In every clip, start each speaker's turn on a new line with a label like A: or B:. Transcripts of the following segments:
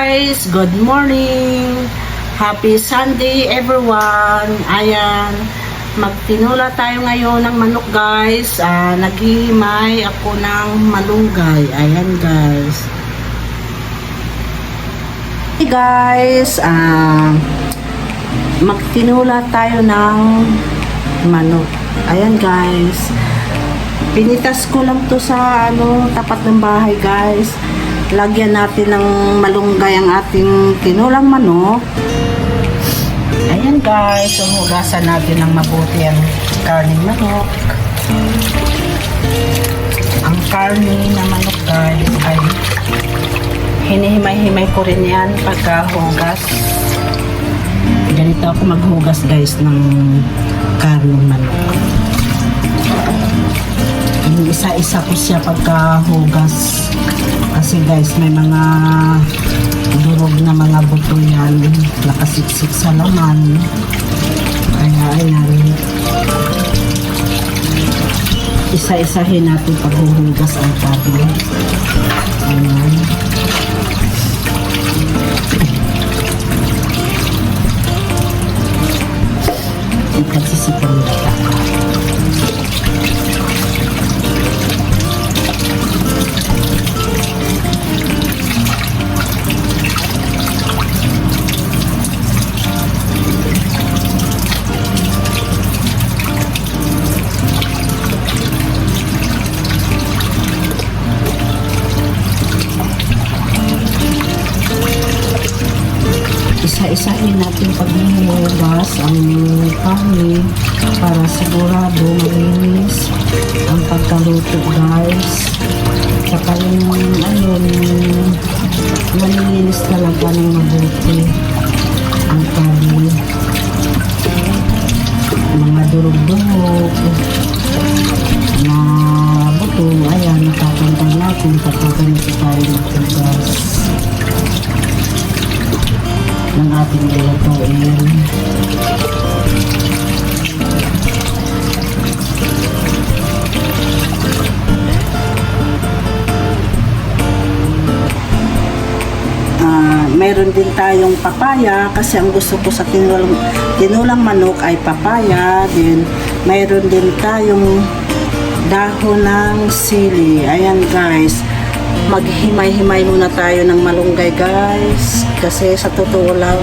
A: guys! Good morning! Happy Sunday everyone! Ayan, magtinula tayo ngayon ng manok guys. Naghihimay ako ng malunggay. Ayan guys. Hey guys, magtinula tayo ng manok. Ayan guys. Pinitas ko lang to sa tapat ng bahay guys. Lagyan natin ng malunggay ang ating tinulang manok. Ayan guys, hugasan natin ng mabuti ang karning manok. Ang karne na manok guys ay hinihimay-himay ko rin yan pagkahugas. Ganito ako maghugas guys ng karning manok. Isa-isa ko siya pagkahugas kasi guys may mga durog na mga buto yan, nakasiksik sa laman, kaya ayan, isa-isahin natin paghuhugas ang karne. Ayan, ipagsisipan nila ako. Isa-isahin natin paghuhugas ang karne para sigurado malinis ang pagkaluto guys. Saka yung malinis talaga ng mabuti ang karne. Mga durog-durog na buto, ayan, natatanggal natin kapag ganito tayo maghugas ng ating lulutuin. Meron din tayong papaya kasi ang gusto ko sa tinulang manok ay papaya. Din meron din tayong dahon ng sili. Ayan guys, maghimay-himay muna tayo ng malunggay guys kasi sa totoo lang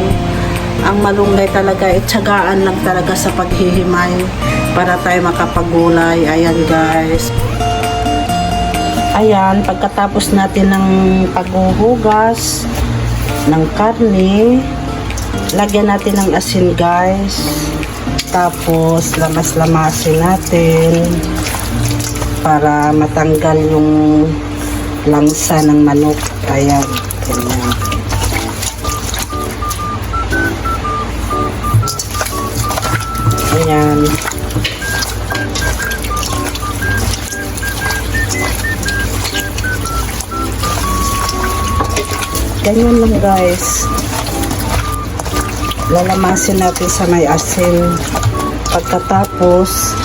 A: ang malunggay talaga itsagaan lang talaga sa paghihimay para tayo makapagulay. Ayan guys, ayan, pagkatapos natin ng paghuhugas ng karne, lagyan natin ng asin guys, tapos lamas-lamasin natin para matanggal yung langsa ng manok. Ayan, ganyan. Ayan. Ganyan lang guys. Lalamasin natin sa may asin. Pagkatapos,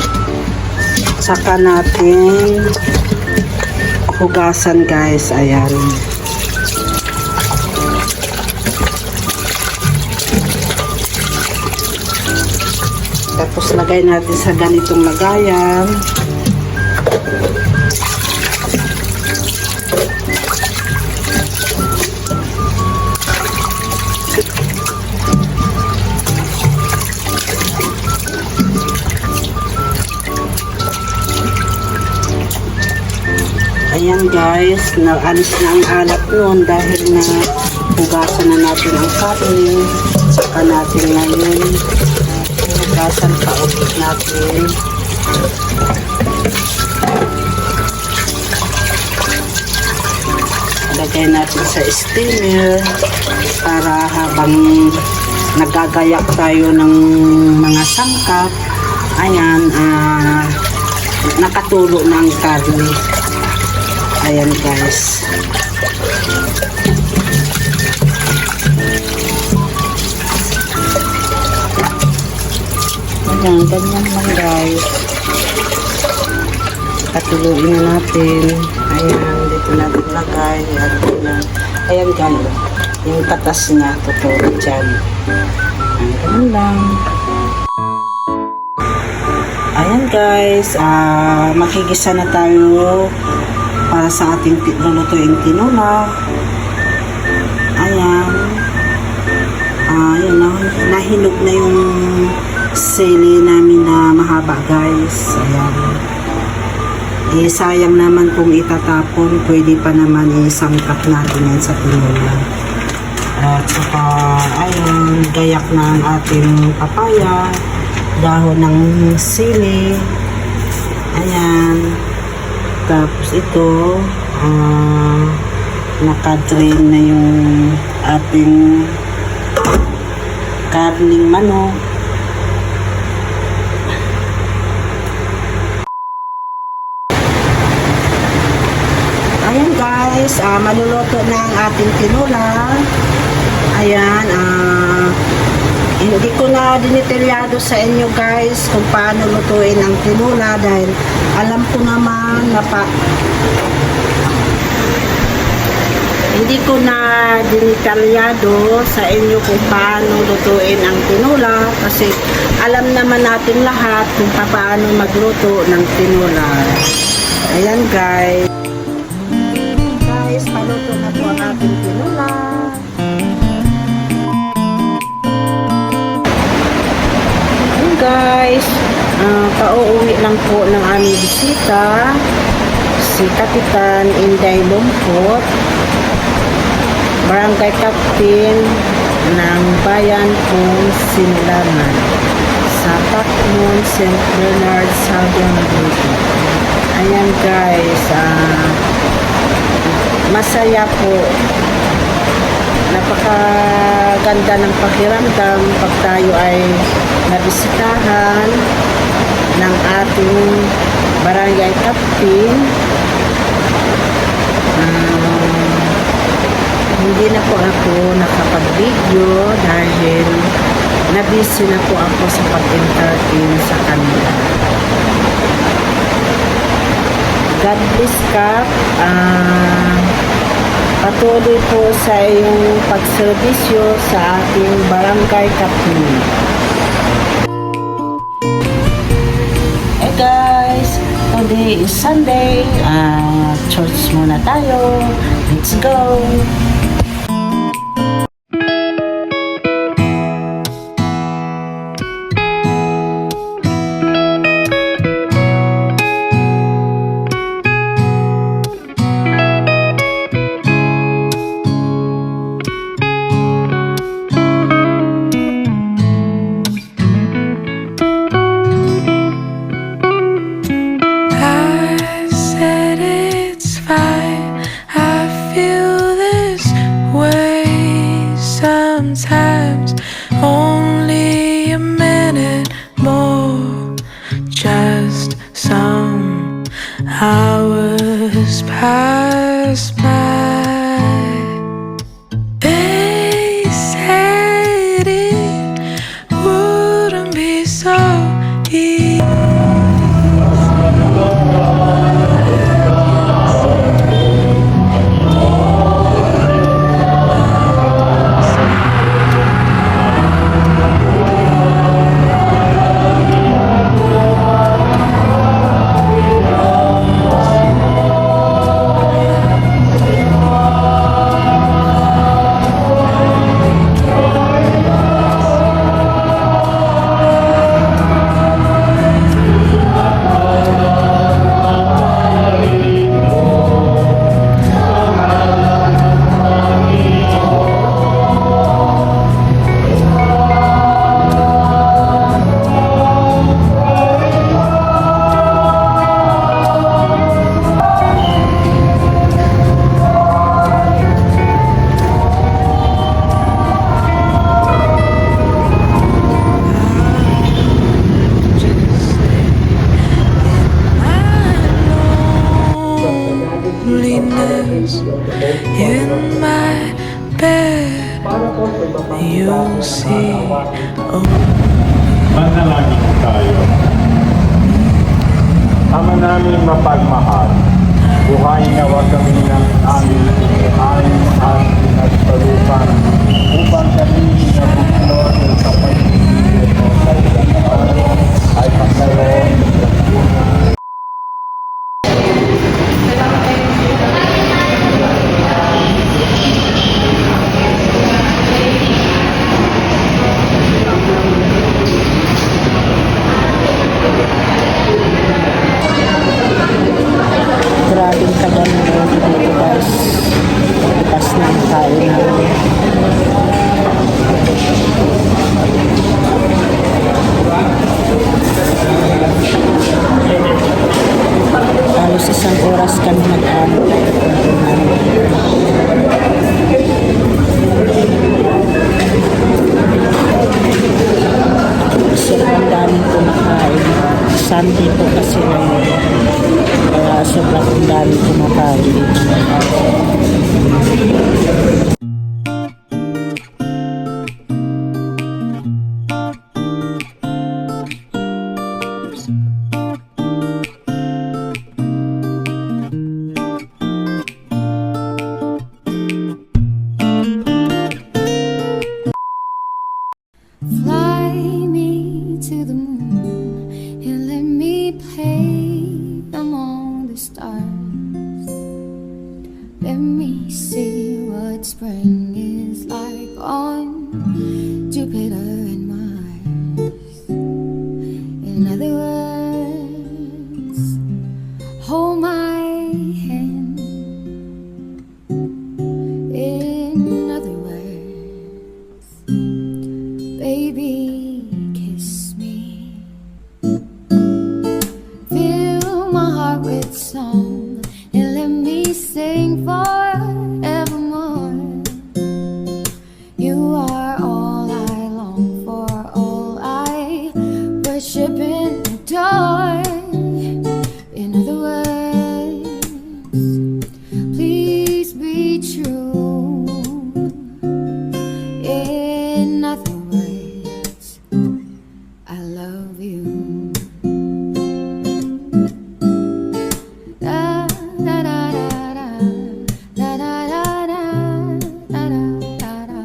A: saka natin hugasan guys. Ayan. Tapos lagay natin sa ganitong lagayan. Ayan guys, naalis na ang alat nun dahil na hugasan na natin ang karne. Saka natin ngayon hugasan pa ulit natin. Lagay natin sa steamer para habang nagagayak tayo ng mga sangkap, ayan, nakatulo na ang karne. Ayan guys. Ayan, ganyan lang guys. Patuluin na natin. Ayan, dito natin lagay. Ayan guys. Yung katas niya, tuturo dyan. Ganun lang. Ayan guys, magigisa na tayo para sa ating lulutuing tinola. Ayan. Ayan na, nahinog na yung sili namin na mahaba guys. Ayan. Sayang naman kung itatapon, pwede pa naman isangkap natin yan sa tinola. At saka, ayun, gayak na ang ating papaya, dahon ng sili. Ayan. Tapos ito, nakadrain na yung ating karning manok. Ayan guys, maluluto na ang ating tinola. Ayan, hindi ko na dinetalyado sa inyo guys kung paano lutuin ang tinola dahil alam ko naman na hindi ko na dinetalyado sa inyo kung paano lutuin ang tinola kasi alam naman natin lahat kung paano magluto ng tinola. Ayan guys. Guys, maluto na po ang ating tinola. Guys, pauuwi lang po ng aming bisita si Kapitan Inday Lumpot, Barangay Captain ng Bayan ng Sinilangan sa Pacmon, St. Bernard, Southern Leyte. Ayan guys, masaya po, napakaganda ng pakiramdam pag tayo ay nabisitahan ng ating barangay captain. Hindi na po ako nakapag-video dahil nabisi na po ako sa pag-entertain sa kanila. God bless Kap. Patuloy po sa iyong pagserbisyo sa ating barangay captain. Hey guys, today is Sunday. Church muna tayo. Let's go!
B: Sometimes only a minute more, just some hours pass by. They said it wouldn't be so easy. In my bed, you'll see.
C: Manalangin tayo. Ama namin mapagmahal, buhayin nawa kami ng aming buhay at nagpalupan upang kami nabuklod ng kapatid ito kay Ganaan ay magkaroon
A: Grabing tagal na dito guys. Bukas na ang kain namin. Halos isang oras kami nag-ano. Sobrang daming kumakain. Sunday po kasi ngayon. Kaya sobrang daming kumakain.
D: Fly me to the moon and let me play among the stars. Let me see what spring is like on Jupiter and Mars. In other words, hold my hand. In other words, baby, kiss me. Fill my heart with song and let me sing forevermore. You are all I long for, all I worship and adore. In other words, please be true. In other words, I love you. Da da da da da da da da da da da da.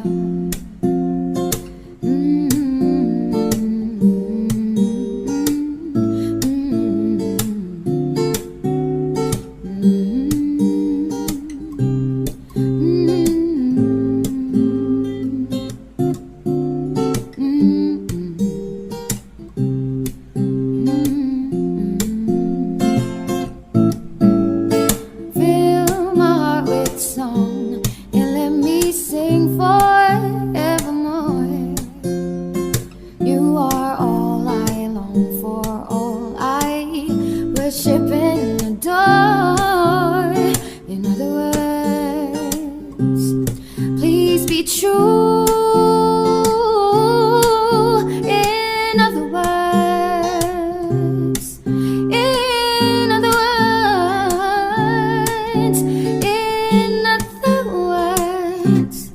D: Fill my heart with song and let me sing forevermore. You are all I long for, all I worship and adore. In other words, please be true. In other words, in other words, in other words,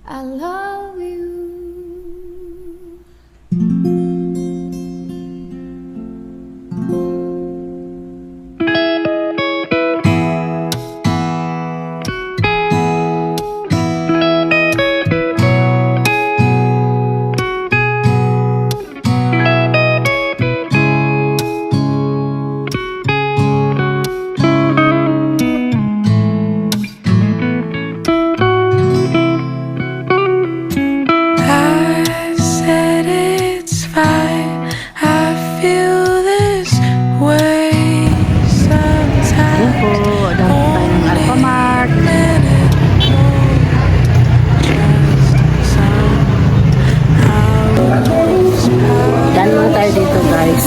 D: I love you.
B: I said it's fine. I feel this way sometimes.
A: Yan po, dami tayo ng Alphamart. Dan lang tayo dito guys.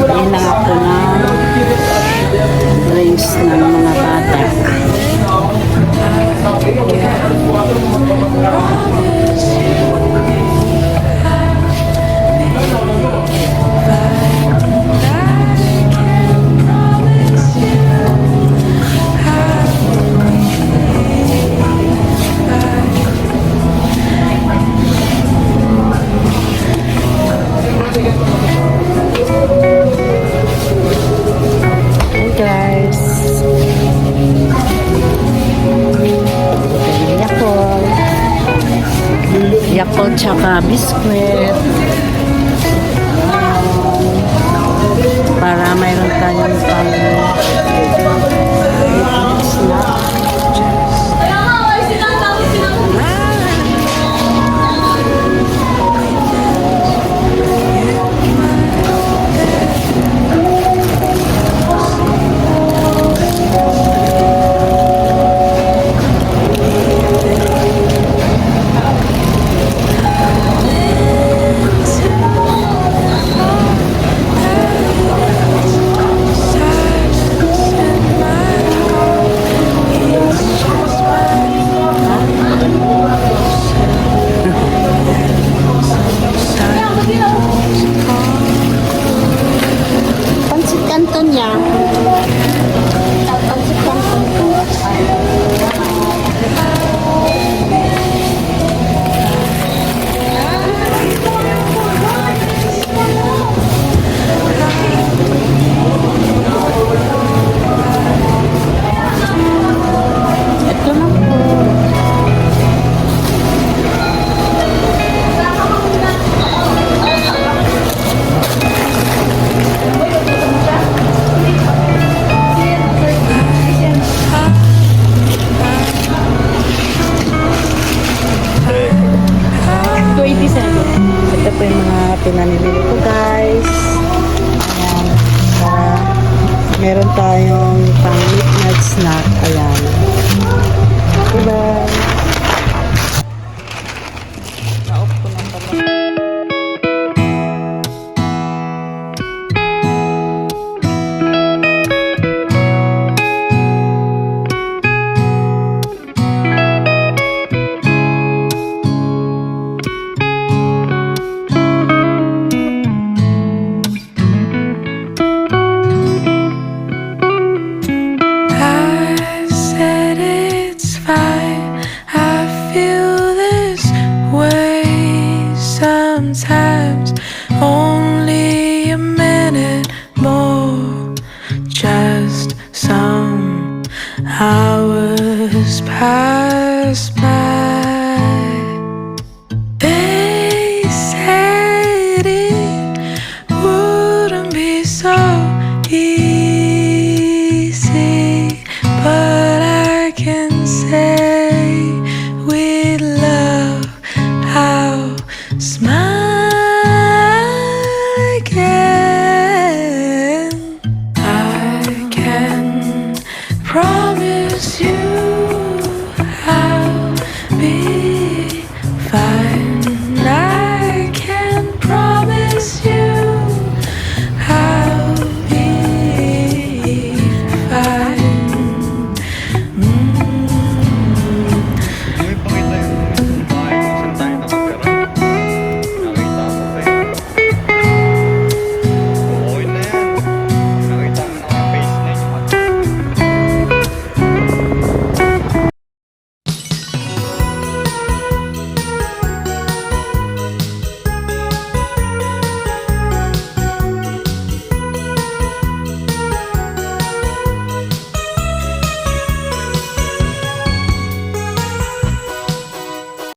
A: Yan lang ako ng drinks ng mga bata. Yakult tsaka biskwit. Para mayroon tayong pang snack. Pansit Canton niya. Pansit Canton ko. Ito na po. Ito po yung mga pinamimili ko, guys. Ayan. Para meron tayong pang midnight snack. Ayan. Diba? Na-off ko na pala.
B: I said it's fine. I feel this way sometimes. Only a minute more. Just some hours pass by. They said it wouldn't be so easy, but I can say with love I'll smile again. I can promise you